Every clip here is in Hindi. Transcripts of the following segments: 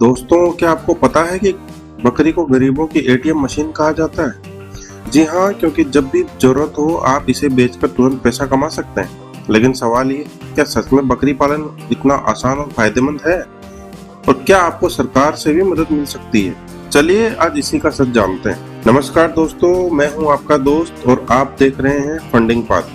दोस्तों, क्या आपको पता है कि बकरी को गरीबों की एटीएम मशीन कहा जाता है? जी हाँ, क्योंकि जब भी जरूरत हो आप इसे बेचकर तुरंत पैसा कमा सकते हैं। लेकिन सवाल ये, क्या सच में बकरी पालन इतना आसान और फायदेमंद है? और क्या आपको सरकार से भी मदद मिल सकती है? चलिए आज इसी का सच जानते हैं। नमस्कार दोस्तों, मैं हूँ आपका दोस्त और आप देख रहे हैं फंडिंग पाथ,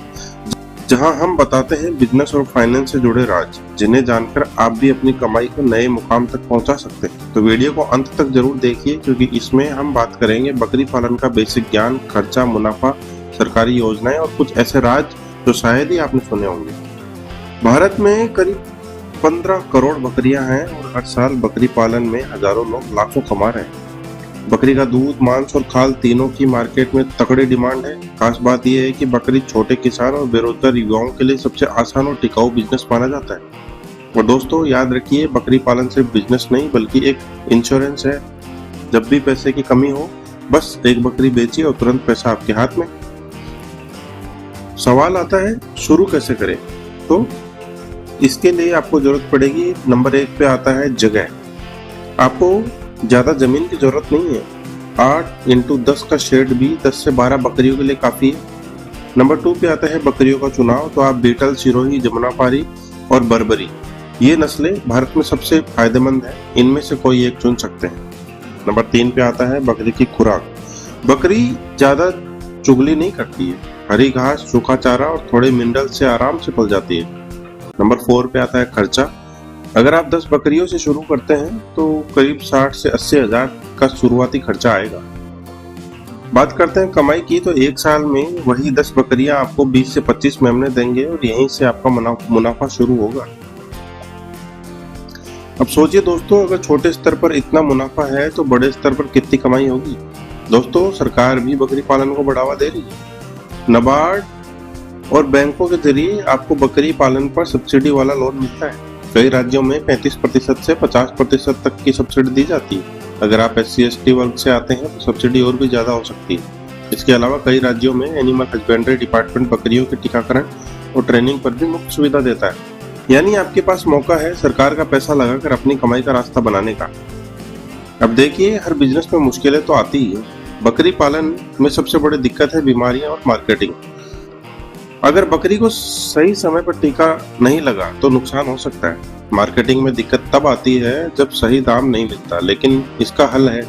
जहां हम बताते हैं बिजनेस और फाइनेंस से जुड़े राज, जिन्हें जानकर आप भी अपनी कमाई को नए मुकाम तक पहुंचा सकते हैं। तो वीडियो को अंत तक जरूर देखिए, क्योंकि इसमें हम बात करेंगे बकरी पालन का बेसिक ज्ञान, खर्चा, मुनाफा, सरकारी योजनाएं और कुछ ऐसे राज जो शायद ही आपने सुने होंगे। भारत में करीब 15 करोड़ बकरियां हैं और हर साल बकरी पालन में हजारों लोग लाखों कमा रहे हैं। बकरी का दूध, मांस और खाल तीनों की मार्केट में तगड़ी डिमांड है। खास बात यह है कि बकरी छोटे किसान और बेरोजगार युवाओं के लिए सबसे आसान और टिकाऊ बिजनेस माना जाता है। और दोस्तों याद रखिए, बकरी पालन सिर्फ बिजनेस नहीं बल्कि एक इंश्योरेंस है। जब भी पैसे की कमी हो, बस एक बकरी बेचिए और तुरंत पैसा आपके हाथ में। सवाल आता है, शुरू कैसे करें? तो इसके लिए आपको जरूरत पड़ेगी, नंबर 1 पे आता है जगह। आपको ज्यादा जमीन की जरूरत नहीं है। 8x10 का शेड भी 10 से 12 बकरियों के लिए काफी है। नंबर 2 पे आता है बकरियों का चुनाव। तो आप बीटल, सिरोही, जमुनापारी और बर्बरी, ये नस्लें भारत में सबसे फायदेमंद है। इनमें से कोई एक चुन सकते हैं। नंबर 3 पे आता है बकरी की खुराक। बकरी ज्यादा चुगली नहीं करती है। हरी घास, सूखा चारा और थोड़े मिनरल से आराम से पल जाती है। नंबर 4 पे आता है खर्चा। अगर आप 10 बकरियों से शुरू करते हैं तो करीब 60 से 80 हजार का शुरुआती खर्चा आएगा। बात करते हैं कमाई की, तो एक साल में वही 10 बकरियां आपको 20 से 25 मेमने देंगे और यहीं से आपका मुनाफा शुरू होगा। अब सोचिए दोस्तों, अगर छोटे स्तर पर इतना मुनाफा है तो बड़े स्तर पर कितनी कमाई होगी। दोस्तों, सरकार भी बकरी पालन को बढ़ावा दे रही है। नाबार्ड और बैंकों के जरिए आपको बकरी पालन पर सब्सिडी वाला लोन मिलता है। कई राज्यों में 35% से 50% तक की सब्सिडी दी जाती है। अगर आप SC/ST वर्ग से आते हैं तो सब्सिडी और भी ज्यादा हो सकती है। इसके अलावा कई राज्यों में एनिमल हस्बेंड्री डिपार्टमेंट बकरियों के टीकाकरण और ट्रेनिंग पर भी मुफ्त सुविधा देता है। यानी आपके पास मौका है सरकार का पैसा लगाकर अपनी कमाई का रास्ता बनाने का। अब देखिए, हर बिजनेस में मुश्किलें तो आती ही है। बकरी पालन में सबसे बड़ी दिक्कत है बीमारियां और मार्केटिंग। अगर बकरी को सही समय पर टीका नहीं लगा तो नुकसान हो सकता है। मार्केटिंग में दिक्कत तब आती है जब सही दाम नहीं मिलता, लेकिन इसका हल है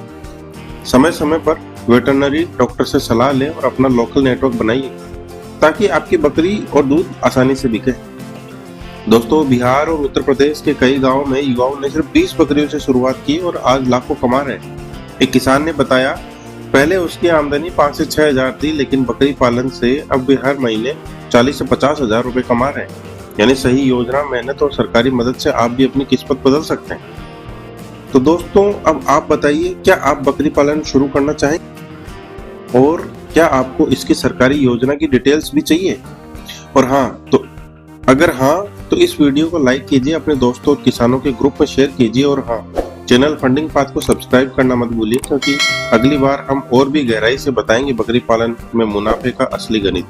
समय समय पर वेटरनरी डॉक्टर से सलाह लें और अपना लोकल नेटवर्क बनाइए, ताकि आपकी बकरी और दूध आसानी से बिके। दोस्तों, बिहार और उत्तर प्रदेश के कई गांवों में युवाओं ने सिर्फ 20 बकरियों से शुरुआत की और आज लाखों कमा रहे हैं। एक किसान ने बताया, पहले उसकी आमदनी 5 से 6 हजार थी, लेकिन बकरी पालन से अब वे हर महीने 40 से 50 हजार रुपए कमा रहे हैं। यानी सही योजना, मेहनत और सरकारी मदद से आप भी अपनी किस्मत बदल सकते हैं। तो दोस्तों, अब आप बताइए, क्या आप बकरी पालन शुरू करना चाहेंगे? और क्या आपको इसकी सरकारी योजना की डिटेल्स भी चाहिए? और अगर हाँ, तो इस वीडियो को लाइक कीजिए, अपने दोस्तों और किसानों के ग्रुप में शेयर कीजिए और चैनल फंडिंग पाथ को सब्सक्राइब करना मत भूलिए, क्योंकि अगली बार हम और भी गहराई से बताएंगे बकरी पालन में मुनाफे का असली गणित।